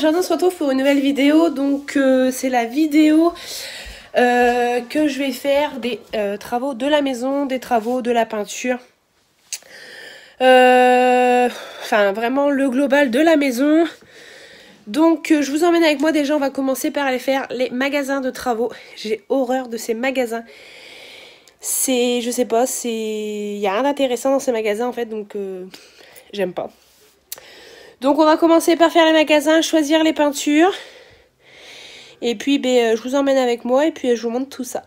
aujourd'hui on se retrouve pour une nouvelle vidéo. Donc c'est la vidéo que je vais faire des travaux de la maison, des travaux de la peinture. Enfin vraiment le global de la maison. Donc je vous emmène avec moi. Déjà on va commencer par aller faire les magasins de travaux. J'ai horreur de ces magasins. Je sais pas, il y a rien d'intéressant dans ces magasins en fait, donc j'aime pas. Donc on va commencer par faire les magasins, choisir les peintures. Et puis je vous emmène avec moi et puis je vous montre tout ça.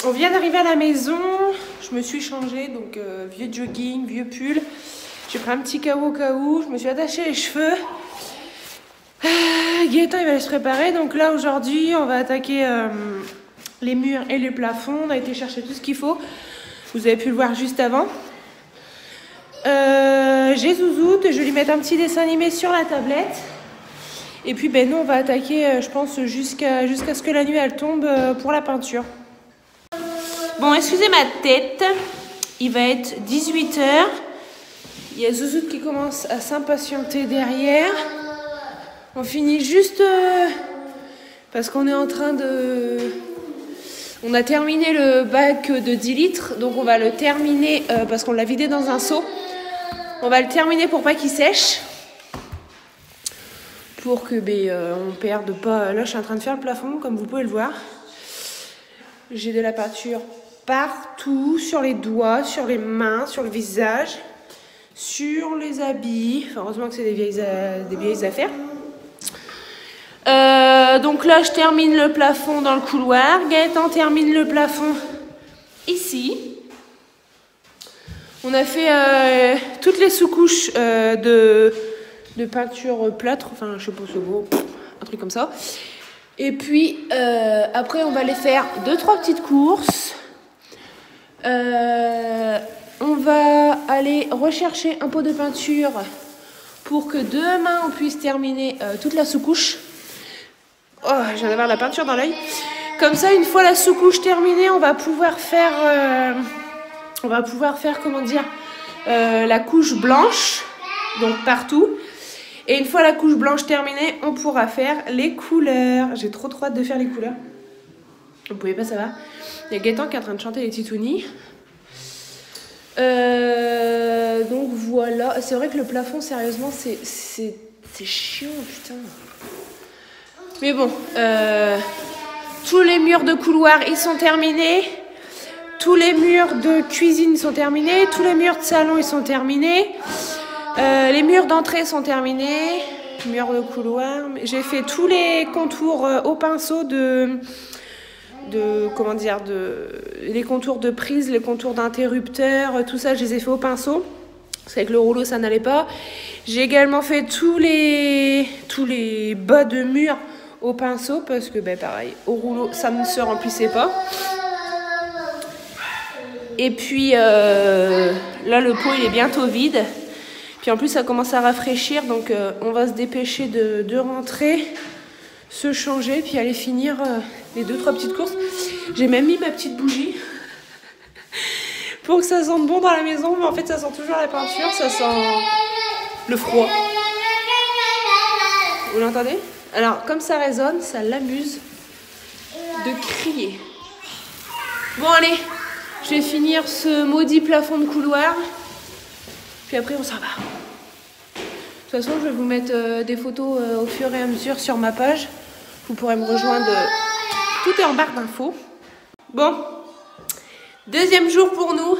On vient d'arriver à la maison, je me suis changée, donc vieux jogging, vieux pull. J'ai pris un petit KO au cas où, je me suis attaché les cheveux. Gaëtan il va aller se préparer, donc là aujourd'hui on va attaquer les murs et les plafonds. On a été chercher tout ce qu'il faut, vous avez pu le voir juste avant. J'ai Zouzoute, je vais lui mettre un petit dessin animé sur la tablette. Et puis nous on va attaquer je pense jusqu'à ce que la nuit elle tombe pour la peinture. Bon, excusez ma tête, il va être 18 h. Il y a Zouzoute qui commence à s'impatienter derrière. On finit juste parce qu'on est en train de... On a terminé le bac de 10 litres, donc on va le terminer parce qu'on l'a vidé dans un seau. On va le terminer pour pas qu'il sèche. Pour que on perde pas... Là, je suis en train de faire le plafond, comme vous pouvez le voir. J'ai de la peinture partout, sur les doigts, sur les mains, sur le visage, sur les habits. Enfin, heureusement que c'est des vieilles affaires. Donc là, je termine le plafond dans le couloir. Gaëtan termine le plafond ici. On a fait toutes les sous-couches de peinture plâtre. Enfin, je sais pas ce mot, un truc comme ça. Et puis, après, on va aller faire 2-3 petites courses. On va aller rechercher un pot de peinture pour que demain on puisse terminer toute la sous-couche. Oh, je viens d'avoir la peinture dans l'œil. Comme ça, une fois la sous-couche terminée, on va pouvoir faire, comment dire, la couche blanche, donc partout. Et une fois la couche blanche terminée, on pourra faire les couleurs. J'ai trop hâte de faire les couleurs. Vous pouvez pas, ça va. Il y a Gaëtan qui est en train de chanter les titounis. Donc voilà. C'est vrai que le plafond, sérieusement, c'est chiant, putain. Mais bon. Tous les murs de couloir, ils sont terminés. Tous les murs de cuisine sont terminés. Tous les murs de salon, ils sont terminés. Les murs d'entrée sont terminés. Murs de couloir. J'ai fait tous les contours au pinceau les contours de prise, les contours d'interrupteur, tout ça je les ai fait au pinceau parce qu'avec le rouleau ça n'allait pas. J'ai également fait tous les bas de mur au pinceau parce que pareil au rouleau ça ne se remplissait pas. Et puis là le pot il est bientôt vide, puis en plus ça commence à rafraîchir, donc on va se dépêcher de rentrer, se changer, puis aller finir les 2-3 petites courses. J'ai même mis ma petite bougie pour que ça sente bon dans la maison, mais en fait ça sent toujours la peinture, ça sent le froid. Vous l'entendez? Alors comme ça résonne, ça l'amuse de crier. Bon allez, je vais finir ce maudit plafond de couloir, puis après on s'en va. De toute façon je vais vous mettre des photos au fur et à mesure sur ma page. Vous pourrez me rejoindre, tout est en barre d'infos. Bon, deuxième jour pour nous.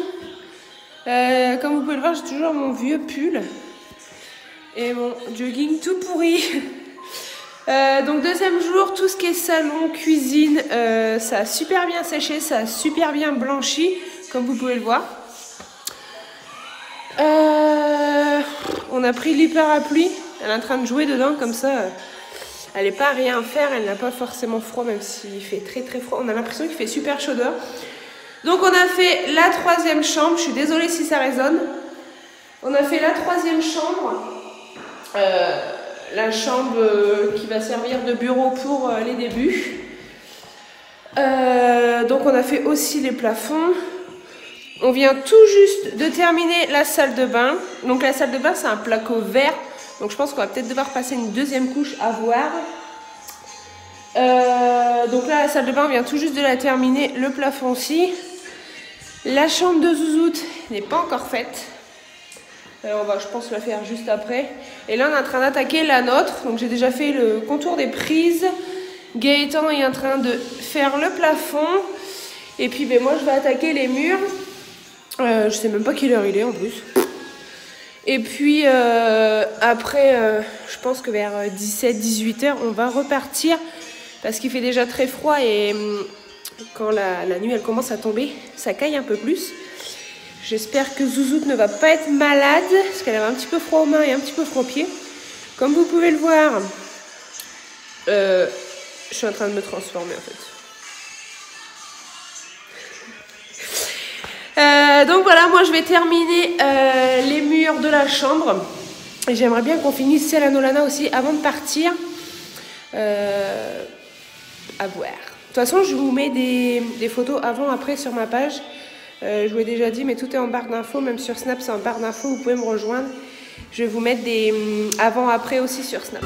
Comme vous pouvez le voir, j'ai toujours mon vieux pull et mon jogging tout pourri. Donc deuxième jour, tout ce qui est salon, cuisine, ça a super bien séché, ça a super bien blanchi, comme vous pouvez le voir. On a pris l'hyper à pluie, elle est en train de jouer dedans comme ça. Elle n'est pas à rien faire, elle n'a pas forcément froid, même s'il fait très froid. On a l'impression qu'il fait super chaud dehors. Donc on a fait la 3e chambre, je suis désolée si ça résonne. On a fait la troisième chambre. La chambre qui va servir de bureau pour les débuts. Donc on a fait aussi les plafonds. On vient tout juste de terminer la salle de bain. Donc la salle de bain c'est un placo vert. Donc je pense qu'on va peut-être devoir passer une deuxième couche à voir. Donc là la salle de bain on vient tout juste de la terminer. Le plafond aussi. La chambre de Zouzoute n'est pas encore faite. On va je pense la faire juste après. Et là on est en train d'attaquer la nôtre. Donc j'ai déjà fait le contour des prises. Gaëtan est en train de faire le plafond. Et puis ben, moi je vais attaquer les murs. Je sais même pas quelle heure il est en plus. Et puis après je pense que vers 17-18 heures on va repartir. Parce qu'il fait déjà très froid et quand la nuit elle commence à tomber, ça caille un peu plus. J'espère que Zouzoute ne va pas être malade, parce qu'elle avait un petit peu froid aux mains et un petit peu froid aux pieds. Comme vous pouvez le voir, je suis en train de me transformer en fait. Donc voilà, moi je vais terminer les murs de la chambre. Et j'aimerais bien qu'on finisse celle à Nolana aussi avant de partir. À voir. De toute façon, je vous mets des photos avant-après sur ma page. Je vous l'ai déjà dit, mais tout est en barre d'infos. Même sur Snap, c'est en barre d'infos. Vous pouvez me rejoindre. Je vais vous mettre des avant-après aussi sur Snap.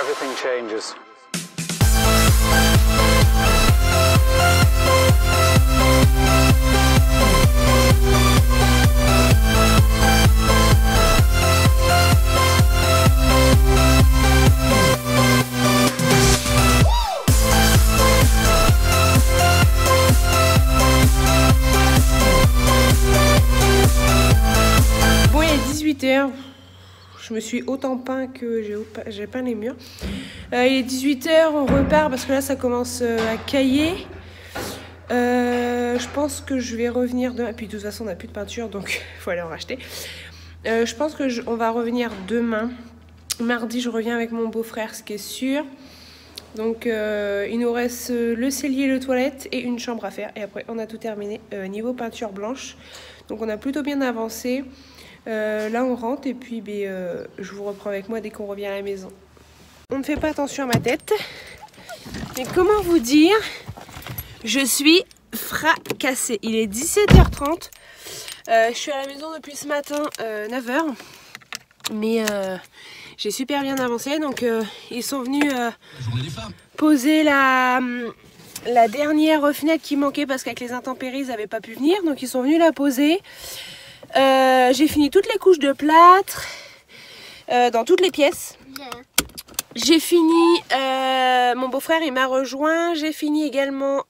Everything changes. Bon, il est 18h. Je me suis autant peint que j'ai peint les murs. Il est 18h, on repart parce que là ça commence à cailler. Je pense que je vais revenir demain. Puis de toute façon on n'a plus de peinture donc il faut aller en racheter. Je pense que on va revenir demain. Mardi je reviens avec mon beau-frère, ce qui est sûr. Donc il nous reste le cellier, le toilette et une chambre à faire. Et après on a tout terminé niveau peinture blanche. Donc on a plutôt bien avancé. Là on rentre et puis je vous reprends avec moi dès qu'on revient à la maison. On ne fait pas attention à ma tête. Mais comment vous dire, je suis fracassée. Il est 17h30. Je suis à la maison depuis ce matin 9h. Mais j'ai super bien avancé. Donc ils sont venus poser la dernière fenêtre qui manquait parce qu'avec les intempéries ils n'avaient pas pu venir. Donc ils sont venus la poser. J'ai fini toutes les couches de plâtre dans toutes les pièces. J'ai fini, mon beau-frère il m'a rejoint. J'ai fini également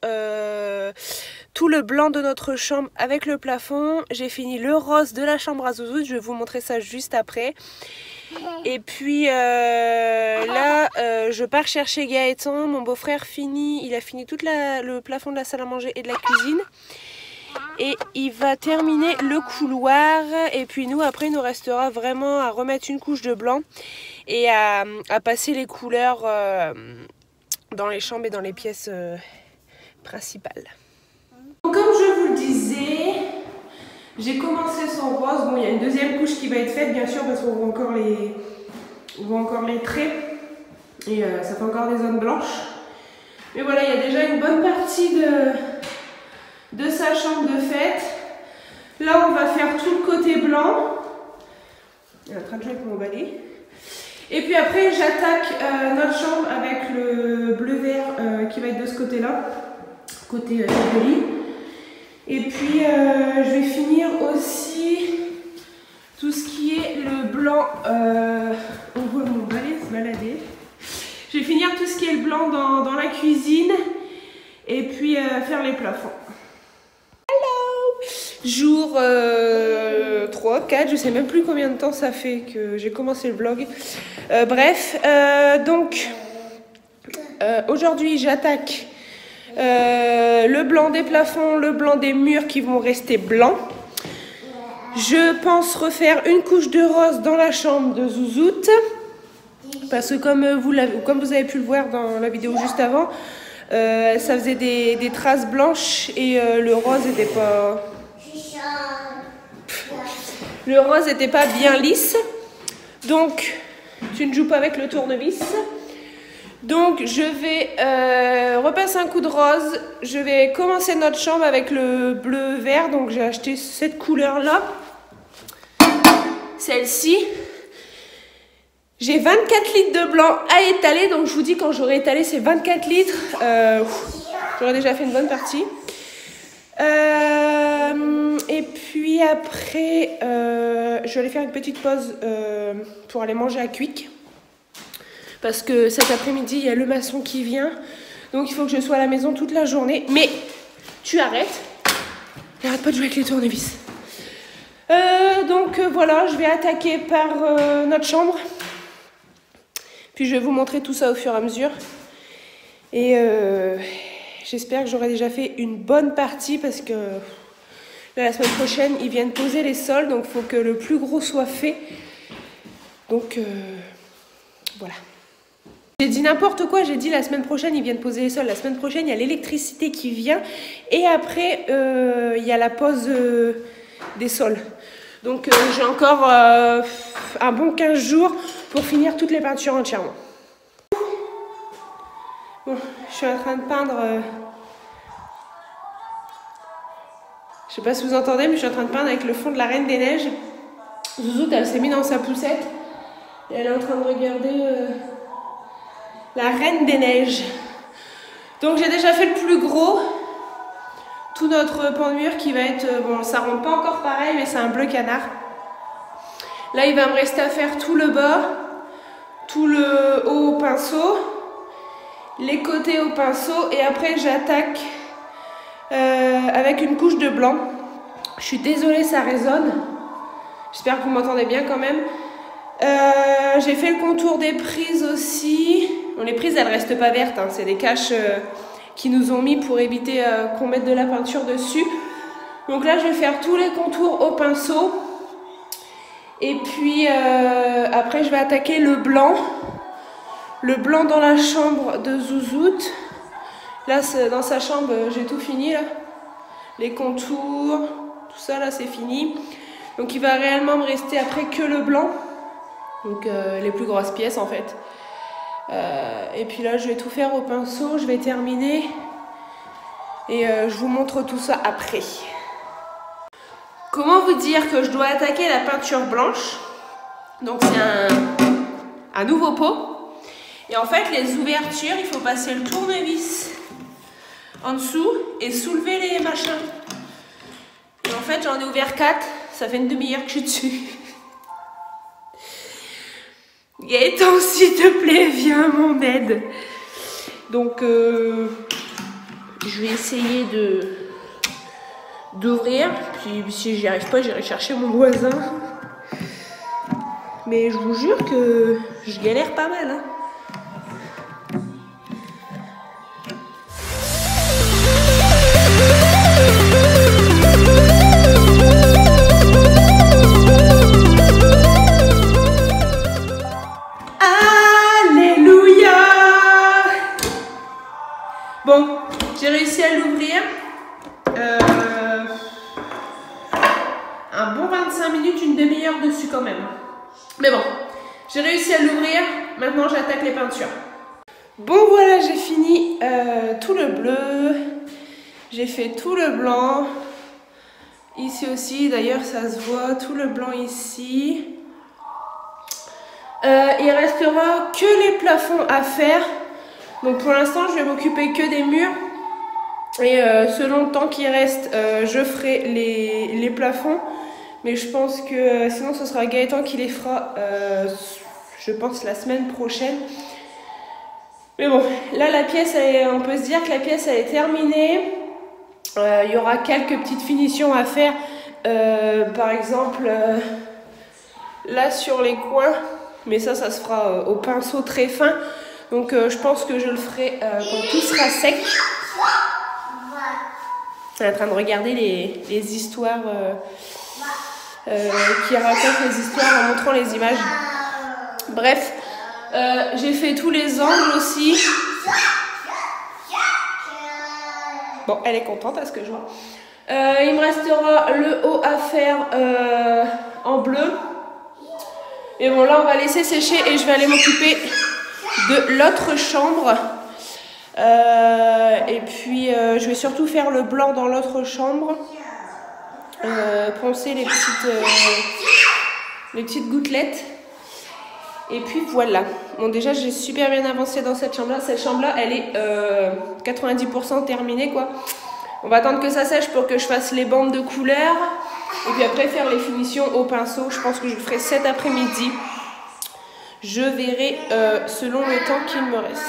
tout le blanc de notre chambre avec le plafond. J'ai fini le rose de la chambre à Zouzoute. Je vais vous montrer ça juste après. Et puis là je pars chercher Gaëtan. Mon beau-frère il a fini tout le plafond de la salle à manger et de la cuisine. Et il va terminer le couloir. Et puis nous après il nous restera vraiment à remettre une couche de blanc et à passer les couleurs dans les chambres et dans les pièces principales. Comme je vous le disais, j'ai commencé son rose. Bon, il y a une deuxième couche qui va être faite bien sûr parce qu'on voit encore les traits et ça fait encore des zones blanches. Mais voilà, il y a déjà une bonne partie de sa chambre de fête. Là on va faire tout le côté blanc. Il est en train de jouer avec mon balai. Et puis après j'attaque notre chambre avec le bleu vert qui va être de ce côté là, côté de lit. Et puis je vais finir aussi tout ce qui est le blanc. On voit mon balai se balader. Je vais finir tout ce qui est le blanc dans la cuisine et puis faire les plafonds. Jour 3, 4, je sais même plus combien de temps ça fait que j'ai commencé le vlog. Bref, donc aujourd'hui j'attaque le blanc des plafonds, le blanc des murs qui vont rester blancs. Je pense refaire une couche de rose dans la chambre de Zouzoute. Parce que comme vous avez pu le voir dans la vidéo juste avant, ça faisait des traces blanches et le rose n'était pas... Le rose n'était pas bien lisse. Donc, tu ne joues pas avec le tournevis. Donc, je vais repasser un coup de rose. Je vais commencer notre chambre avec le bleu-vert. Donc, j'ai acheté cette couleur-là. Celle-ci. J'ai 24 litres de blanc à étaler. Donc, je vous dis, quand j'aurai étalé ces 24 litres, j'aurai déjà fait une bonne partie. Et puis après, je vais aller faire une petite pause pour aller manger à Quick. Parce que cet après-midi, il y a le maçon qui vient. Donc il faut que je sois à la maison toute la journée. Mais tu arrêtes. N'arrête pas de jouer avec les tournevis. Donc voilà, je vais attaquer par notre chambre. Puis je vais vous montrer tout ça au fur et à mesure. Et j'espère que j'aurai déjà fait une bonne partie parce que là, la semaine prochaine, ils viennent poser les sols. Donc il faut que le plus gros soit fait. Donc voilà. J'ai dit n'importe quoi, j'ai dit la semaine prochaine ils viennent poser les sols, la semaine prochaine il y a l'électricité qui vient et après il y a la pose des sols. Donc j'ai encore un bon 15 jours pour finir toutes les peintures entièrement. Bon, je suis en train de peindre, je sais pas si vous entendez mais je suis en train de peindre avec le fond de la Reine des Neiges. Zouzoute elle s'est mise dans sa poussette et elle est en train de regarder... la Reine des Neiges. Donc j'ai déjà fait le plus gros. Tout notre pan de mur qui va être... bon, ça rentre pas encore pareil, mais c'est un bleu canard. Là, il va me rester à faire tout le bas, tout le haut au pinceau, les côtés au pinceau, et après j'attaque avec une couche de blanc. Je suis désolée, ça résonne. J'espère que vous m'entendez bien quand même. J'ai fait le contour des prises aussi. Bon, les prises elles restent pas vertes, hein. C'est des caches qui nous ont mis pour éviter qu'on mette de la peinture dessus. Donc là je vais faire tous les contours au pinceau. Et puis après je vais attaquer le blanc. Le blanc dans la chambre de Zouzoute. Là dans sa chambre j'ai tout fini là. Les contours, tout ça là c'est fini. Donc il va réellement me rester après que le blanc. Donc les plus grosses pièces en fait. Et puis là je vais tout faire au pinceau, je vais terminer et je vous montre tout ça après. Comment vous dire que je dois attaquer la peinture blanche? Donc c'est un nouveau pot et en fait les ouvertures il faut passer le tournevis en dessous et soulever les machins. Et en fait j'en ai ouvert 4, ça fait une demi-heure que je suis dessus. Gaëtan, s'il te plaît, viens à mon aide. Donc, je vais essayer d'ouvrir. Puis, si j'y arrive pas, j'irai chercher mon voisin. Mais je vous jure que je galère pas mal. Hein. Bon, j'ai réussi à l'ouvrir. Un bon 25 minutes, une demi-heure dessus quand même. Mais bon, j'ai réussi à l'ouvrir. Maintenant, j'attaque les peintures. Bon, voilà, j'ai fini tout le bleu. J'ai fait tout le blanc. Ici aussi, d'ailleurs, ça se voit. Tout le blanc ici. Il restera que les plafonds à faire. Donc pour l'instant, je vais m'occuper que des murs. Et selon le temps qui reste, je ferai les plafonds. Mais je pense que sinon, ce sera Gaëtan qui les fera, je pense, la semaine prochaine. Mais bon, là, la pièce, on peut se dire que la pièce, elle est terminée. Il y aura quelques petites finitions à faire. Par exemple, là, sur les coins. Mais ça se fera au pinceau très fin. Donc je pense que je le ferai quand tout sera sec. On est en train de regarder les histoires qui raconte les histoires en montrant les images. Bref, j'ai fait tous les angles aussi. Bon, elle est contente à ce que je vois. Il me restera le haut à faire en bleu. Et bon, là, on va laisser sécher et je vais aller m'occuper de l'autre chambre. Et puis, je vais surtout faire le blanc dans l'autre chambre. Poncer les petites gouttelettes. Et puis voilà. Bon, déjà, j'ai super bien avancé dans cette chambre-là. Cette chambre-là, elle est 90% terminée, quoi. On va attendre que ça sèche pour que je fasse les bandes de couleurs. Et puis après, faire les finitions au pinceau. Je pense que je le ferai cet après-midi. Je verrai selon le temps qu'il me reste.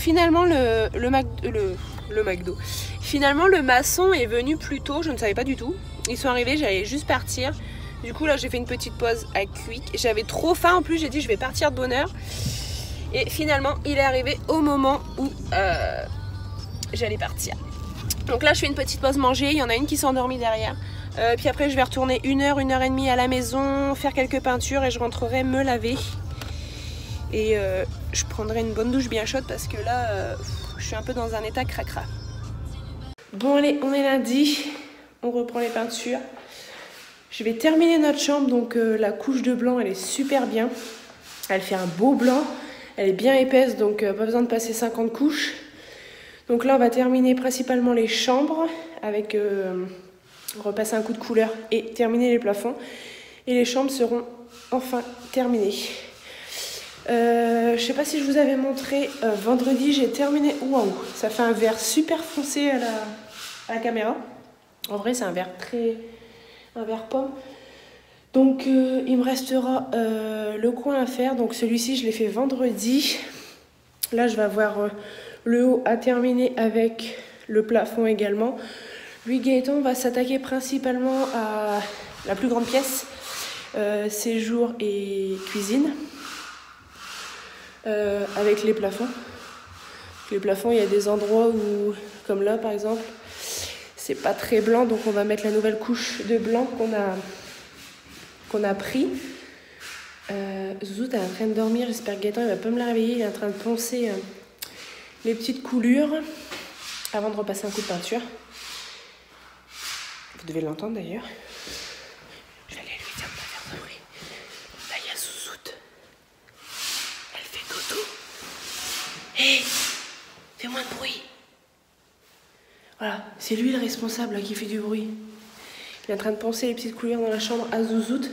Finalement, le McDo. Finalement, le maçon est venu plus tôt. Je ne savais pas du tout. Ils sont arrivés, j'allais juste partir. Du coup, là, j'ai fait une petite pause à Quick. J'avais trop faim. En plus, j'ai dit, je vais partir de bonne heure. Et finalement, il est arrivé au moment où j'allais partir. Donc là, je fais une petite pause manger. Il y en a une qui s'est endormie derrière. Puis après, je vais retourner 1 heure et demie à la maison, faire quelques peintures et je rentrerai me laver. Et je prendrai une bonne douche bien chaude parce que là, je suis un peu dans un état cracra. Bon, allez, on est lundi. On reprend les peintures. Je vais terminer notre chambre. Donc, la couche de blanc, elle est super bien. Elle fait un beau blanc. Elle est bien épaisse, donc pas besoin de passer 50 couches. Donc là, on va terminer principalement les chambres avec repasser un coup de couleur et terminer les plafonds. Et les chambres seront enfin terminées. Je sais pas si je vous avais montré, vendredi, j'ai terminé. Waouh, ça fait un vert super foncé à la caméra. En vrai, c'est un vert pomme. Donc, il me restera le coin à faire. Donc, celui-ci, je l'ai fait vendredi. Là, je vais avoir le haut à terminer avec le plafond également. Lui, Gaëtan va s'attaquer principalement à la plus grande pièce, séjour et cuisine, avec les plafonds. Les plafonds, il y a des endroits où, comme là par exemple, c'est pas très blanc, donc on va mettre la nouvelle couche de blanc qu'on a pris. Zouzou, t'es en train de dormir, j'espère que Gaëtan il va pas me la réveiller, il est en train de poncer les petites coulures avant de repasser un coup de peinture. Vous devez l'entendre d'ailleurs. Je vais aller lui dire de pas faire de bruit. Là, il y a Zouzoute. Elle fait dodo. Hé, fais moins de bruit. Voilà, c'est lui le responsable là, qui fait du bruit. Il est en train de poncer les petites couleurs dans la chambre à Zouzoute.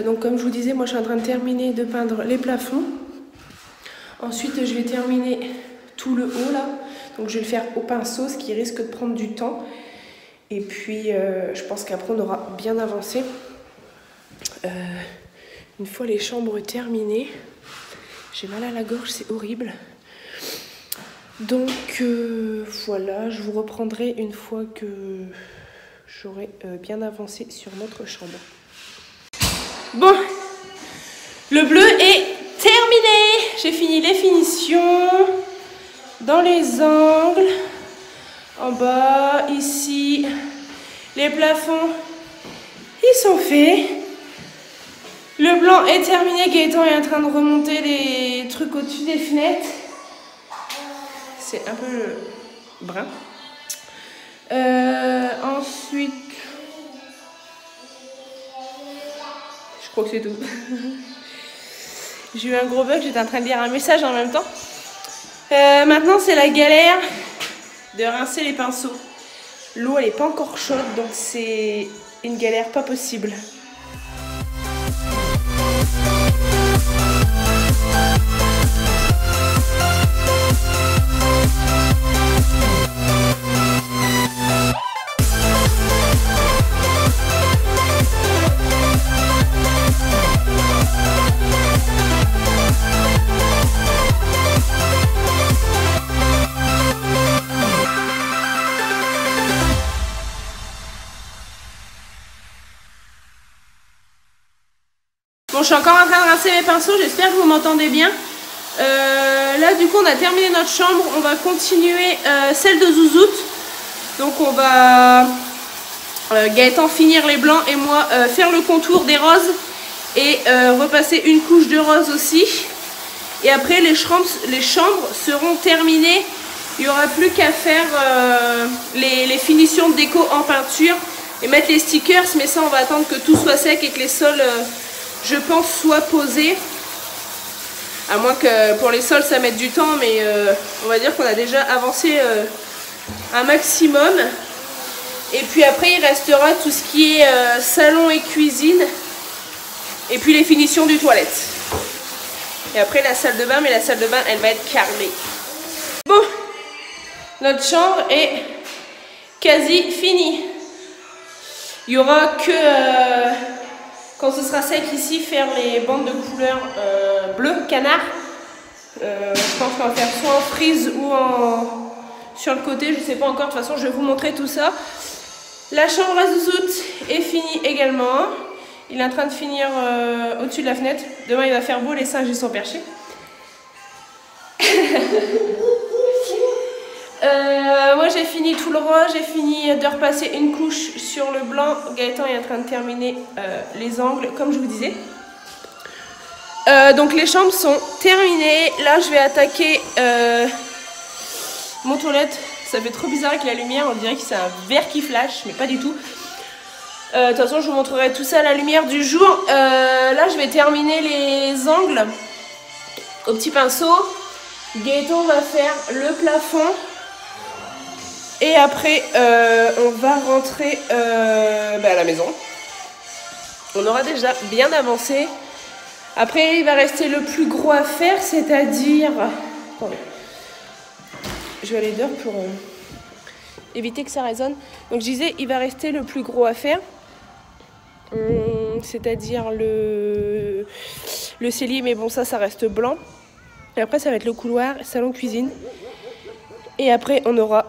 Donc comme je vous disais, moi je suis en train de terminer de peindre les plafonds. Ensuite, je vais terminer tout le haut là. Donc je vais le faire au pinceau, ce qui risque de prendre du temps. Et puis, je pense qu'après, on aura bien avancé. Une fois les chambres terminées, j'ai mal à la gorge, c'est horrible. Donc, voilà, je vous reprendrai une fois que j'aurai bien avancé sur notre chambre. Bon, le bleu est terminé. J'ai fini les finitions dans les angles. En bas, ici, les plafonds, ils sont faits. Le blanc est terminé. Gaëtan est en train de remonter les trucs au-dessus des fenêtres. C'est un peu brun. Ensuite, je crois que c'est tout. J'ai eu un gros bug, j'étais en train de lire un message en même temps. Maintenant, c'est la galère de rincer les pinceaux. L'eau elle est pas encore chaude, donc c'est une galère pas possible. Bon, je suis encore en train de rincer mes pinceaux, j'espère que vous m'entendez bien. Là, du coup, on a terminé notre chambre. On va continuer celle de Zouzoute. Donc, on va Gaëtan finir les blancs et moi faire le contour des roses et repasser une couche de rose aussi. Et après les chambres seront terminées. Il n'y aura plus qu'à faire les finitions de déco en peinture et mettre les stickers, mais ça on va attendre que tout soit sec et que les sols je pense soient posés. À moins que pour les sols ça mette du temps, mais on va dire qu'on a déjà avancé un maximum. Et puis après il restera tout ce qui est salon et cuisine. Et puis les finitions du toilette. Et après la salle de bain, mais la salle de bain elle va être carrelée. Bon, notre chambre est quasi finie. Il y aura que quand ce sera sec ici, faire les bandes de couleur bleu canard. Je pense qu'on va faire soit en frise ou sur le côté, je ne sais pas encore. De toute façon, je vais vous montrer tout ça. La chambre à Zouzoute est finie également. Il est en train de finir au-dessus de la fenêtre. Demain, il va faire beau, les singes ils sont perchés. Moi, j'ai fini tout le rose. J'ai fini de repasser une couche sur le blanc. Gaëtan est en train de terminer les angles, comme je vous disais. Donc, les chambres sont terminées. Là, je vais attaquer mon toilette. Ça fait trop bizarre avec la lumière. On dirait que c'est un verre qui flash, mais pas du tout. De toute façon, je vous montrerai tout ça à la lumière du jour. Là, je vais terminer les angles au petit pinceau. Gaëtan va faire le plafond. Et après, on va rentrer à la maison. On aura déjà bien avancé. Après, il va rester le plus gros à faire, c'est-à-dire... Attendez. Je vais aller dehors pour éviter que ça résonne. Donc, je disais, il va rester le plus gros à faire. C'est-à-dire le cellier, mais bon, ça reste blanc. Et après, ça va être le couloir, salon, cuisine. Et après, on aura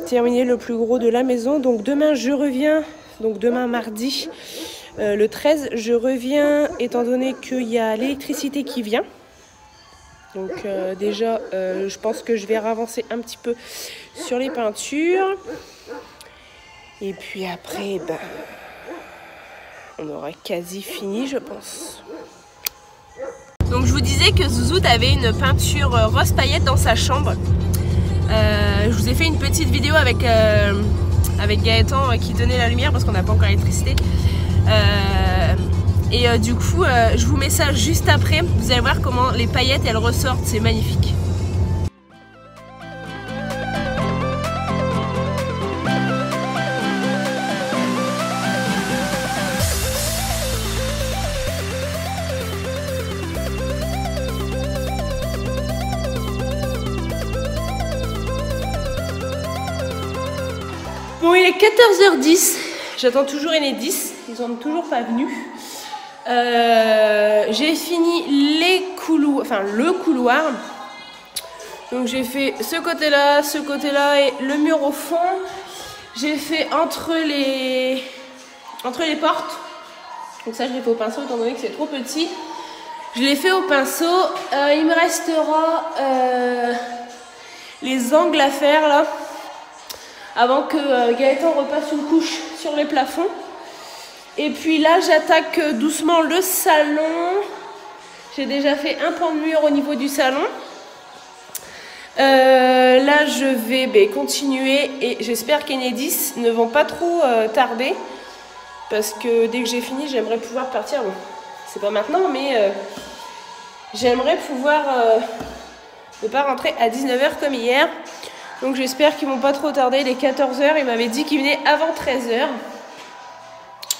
terminé le plus gros de la maison. Donc demain, je reviens. Donc demain, mardi, le 13, je reviens étant donné qu'il y a l'électricité qui vient. Donc déjà, je pense que je vais avancer un petit peu sur les peintures. Et puis après, on aura quasi fini, je pense. Donc je vous disais que Zouzoute avait une peinture rose paillette dans sa chambre. Je vous ai fait une petite vidéo avec Gaëtan qui donnait la lumière parce qu'on n'a pas encore l'électricité. Du coup, je vous mets ça juste après. Vous allez voir comment les paillettes elles ressortent, c'est magnifique. Bon, il est 14h10, j'attends toujours Enedis, ils sont toujours pas venus. J'ai fini le couloir. Donc j'ai fait ce côté-là et le mur au fond. J'ai fait entre les portes. Donc ça je l'ai fait au pinceau étant donné que c'est trop petit. Je l'ai fait au pinceau. Il me restera les angles à faire là. Avant que Gaëtan repasse une couche sur les plafonds. Et puis là, j'attaque doucement le salon. J'ai déjà fait un pan de mur au niveau du salon. Là, je vais continuer et j'espère qu'Enedis ne vont pas trop tarder. Parce que dès que j'ai fini, j'aimerais pouvoir partir. Bon, c'est pas maintenant, mais j'aimerais pouvoir ne pas rentrer à 19h comme hier. Donc j'espère qu'ils vont pas trop tarder, il est 14h, il m'avait dit qu'ils venaient avant 13h.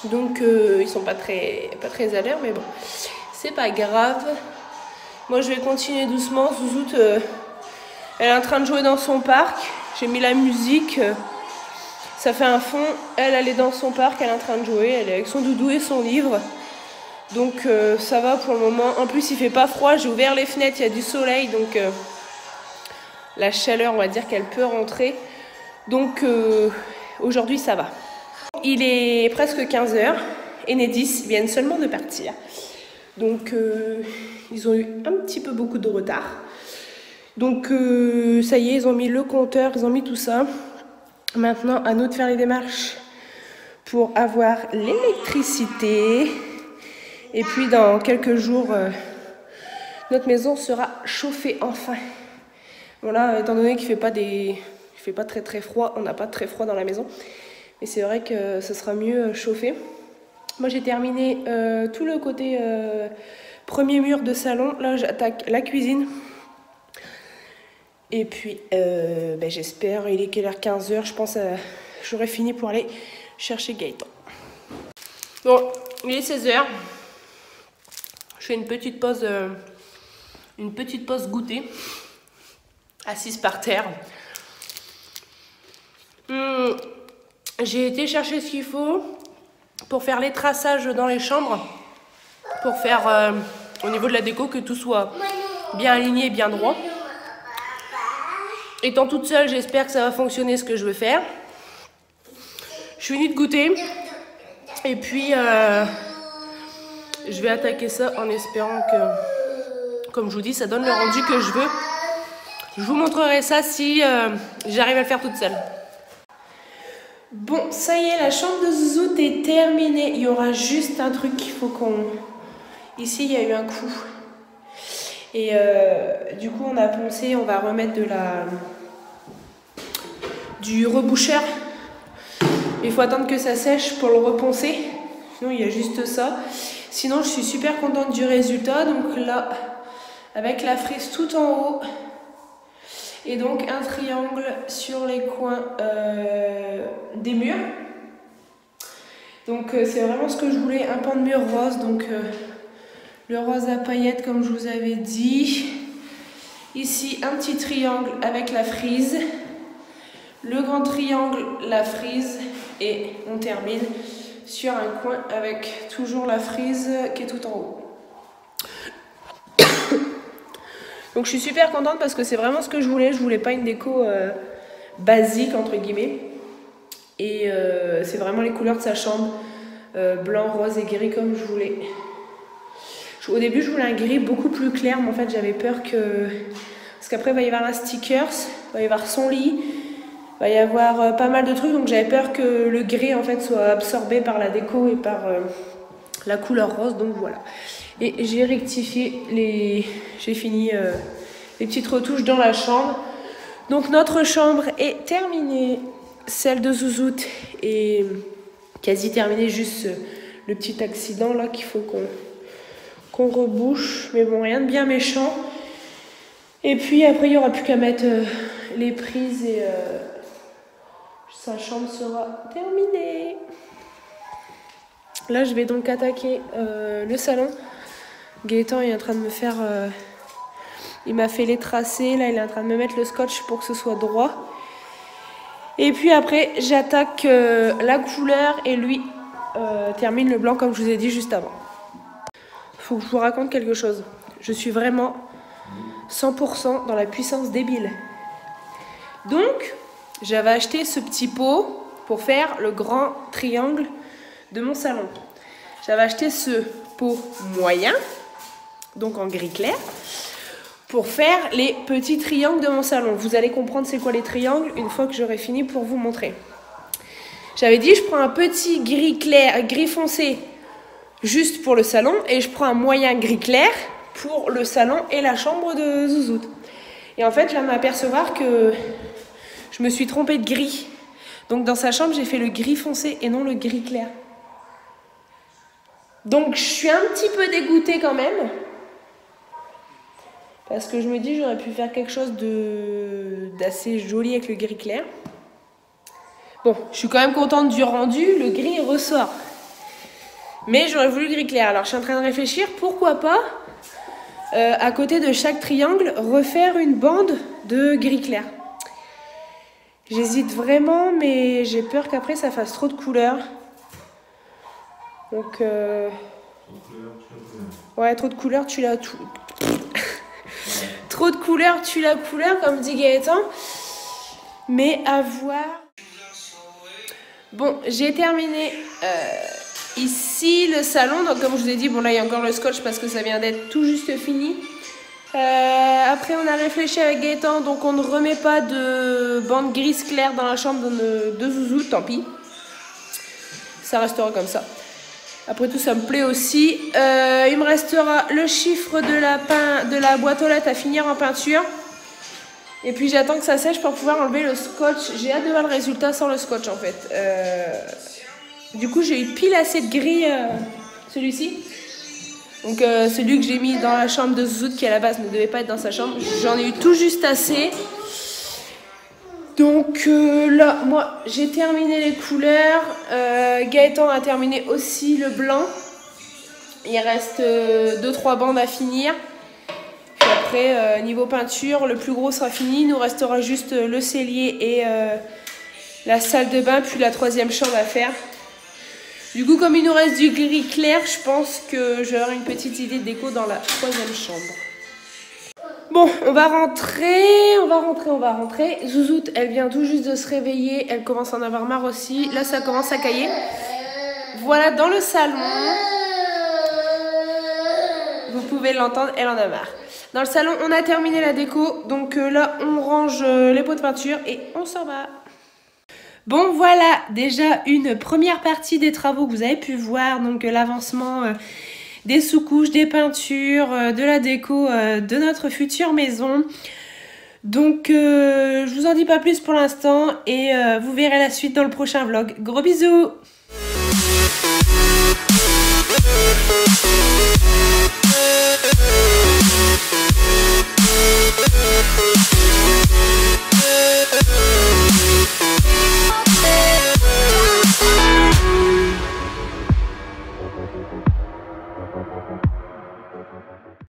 Donc ils sont pas très à l'heure, mais bon, c'est pas grave. Moi je vais continuer doucement. Zouzoute, elle est en train de jouer dans son parc. J'ai mis la musique, ça fait un fond. Elle est dans son parc, elle est en train de jouer, elle est avec son doudou et son livre. Donc ça va pour le moment. En plus il fait pas froid, j'ai ouvert les fenêtres, il y a du soleil, donc... la chaleur, on va dire qu'elle peut rentrer. Donc aujourd'hui, ça va. Il est presque 15h. Enedis viennent seulement de partir. Donc ils ont eu un petit peu beaucoup de retard. Donc ça y est, ils ont mis le compteur, ils ont mis tout ça. Maintenant, à nous de faire les démarches pour avoir l'électricité. Et puis dans quelques jours, notre maison sera chauffée enfin. Voilà, étant donné qu'il ne fait pas très très froid, on n'a pas très froid dans la maison. Mais c'est vrai que ce sera mieux chauffé. Moi j'ai terminé tout le côté premier mur de salon. Là j'attaque la cuisine. Et puis j'espère, il est quelle heure, 15h, je pense j'aurai fini pour aller chercher Gaëtan. Bon, il est 16h. Je fais une petite pause goûter. Assise par terre. J'ai été chercher ce qu'il faut pour faire les traçages dans les chambres. Pour faire au niveau de la déco que tout soit bien aligné et bien droit. Étant toute seule, j'espère que ça va fonctionner ce que je veux faire. Je suis venue de goûter. Et puis, je vais attaquer ça en espérant que, comme je vous dis, ça donne le rendu que je veux. Je vous montrerai ça si j'arrive à le faire toute seule. Bon, ça y est, la chambre de Zouzout est terminée. Il y aura juste un truc qu'il faut qu'on... Ici, il y a eu un coup. Et du coup, on a poncé, on va remettre du reboucheur. Il faut attendre que ça sèche pour le reponcer. Sinon, il y a juste ça. Sinon, je suis super contente du résultat. Donc là, avec la frise tout en haut. Et donc, un triangle sur les coins des murs. Donc, c'est vraiment ce que je voulais. Un pan de mur rose. Donc, le rose à paillettes, comme je vous avais dit. Ici, un petit triangle avec la frise. Le grand triangle, la frise. Et on termine sur un coin avec toujours la frise qui est tout en haut. Donc je suis super contente parce que c'est vraiment ce que je voulais. Je voulais pas une déco basique entre guillemets. Et c'est vraiment les couleurs de sa chambre. Blanc, rose et gris comme je voulais. Au début je voulais un gris beaucoup plus clair. Mais en fait j'avais peur que... Parce qu'après il va y avoir un stickers. Il va y avoir son lit. Il va y avoir pas mal de trucs. Donc j'avais peur que le gris en fait soit absorbé par la déco et par la couleur rose. Donc voilà. Et j'ai rectifié j'ai fini les petites retouches dans la chambre. Donc notre chambre est terminée. Celle de Zouzout est quasi terminée. Juste le petit accident là qu'il faut qu'on rebouche. Mais bon, rien de bien méchant. Et puis après, il n'y aura plus qu'à mettre les prises et sa chambre sera terminée. Là, je vais donc attaquer le salon. Gaëtan est en train de me faire... il m'a fait les tracés. Là, il est en train de me mettre le scotch pour que ce soit droit. Et puis après, j'attaque la couleur et lui termine le blanc comme je vous ai dit juste avant. Faut que je vous raconte quelque chose. Je suis vraiment 100% dans la puissance débile. Donc, j'avais acheté ce petit pot pour faire le grand triangle de mon salon. J'avais acheté ce pot moyen, donc en gris clair, pour faire les petits triangles de mon salon. Vous allez comprendre c'est quoi les triangles une fois que j'aurai fini pour vous montrer. J'avais dit je prends un petit gris clair, gris foncé juste pour le salon et je prends un moyen gris clair pour le salon et la chambre de Zouzout. Et en fait, je viens de m'apercevoir que je me suis trompée de gris. Donc dans sa chambre, j'ai fait le gris foncé et non le gris clair. Donc je suis un petit peu dégoûtée quand même. Parce que je me dis j'aurais pu faire quelque chose d'assez joli avec le gris clair. Bon, je suis quand même contente du rendu. Le gris ressort. Mais j'aurais voulu le gris clair. Alors je suis en train de réfléchir, pourquoi pas à côté de chaque triangle, refaire une bande de gris clair. J'hésite vraiment, mais j'ai peur qu'après ça fasse trop de couleurs. Donc, ouais, trop de couleurs, tu l'as tout. Trop de couleurs, tu la couleur, comme dit Gaëtan. Mais à voir. Bon, j'ai terminé ici le salon. Donc, comme je vous ai dit, bon, là, il y a encore le scotch parce que ça vient d'être tout juste fini. Après, on a réfléchi avec Gaëtan. Donc, on ne remet pas de bande grise claire dans la chambre de Zouzout. Tant pis. ça restera comme ça. Après tout, ça me plaît aussi. Il me restera le chiffre de la boîte aux lettres à finir en peinture. Et puis j'attends que ça sèche pour pouvoir enlever le scotch. J'ai hâte de voir le résultat sans le scotch en fait. Du coup, j'ai eu pile assez de gris, celui-ci. Donc celui que j'ai mis dans la chambre de Zouzou, qui à la base ne devait pas être dans sa chambre. J'en ai eu tout juste assez. Donc là, moi, j'ai terminé les couleurs. Gaëtan a terminé aussi le blanc. Il reste 2-3 bandes à finir. Puis après, niveau peinture, le plus gros sera fini. Il nous restera juste le cellier et la salle de bain, puis la 3e chambre à faire. Du coup, comme il nous reste du gris clair, je pense que j'aurai une petite idée de déco dans la 3e chambre. Bon, on va rentrer. Zouzoute, elle vient tout juste de se réveiller. Elle commence à en avoir marre aussi. Là, ça commence à cailler. Voilà, dans le salon. Vous pouvez l'entendre, elle en a marre. Dans le salon, on a terminé la déco. Donc là, on range les pots de peinture et on s'en va. Bon, voilà, déjà une première partie des travaux que vous avez pu voir. Donc l'avancement des sous-couches, des peintures, de la déco de notre future maison. Donc je vous en dis pas plus pour l'instant et vous verrez la suite dans le prochain vlog. Gros bisous!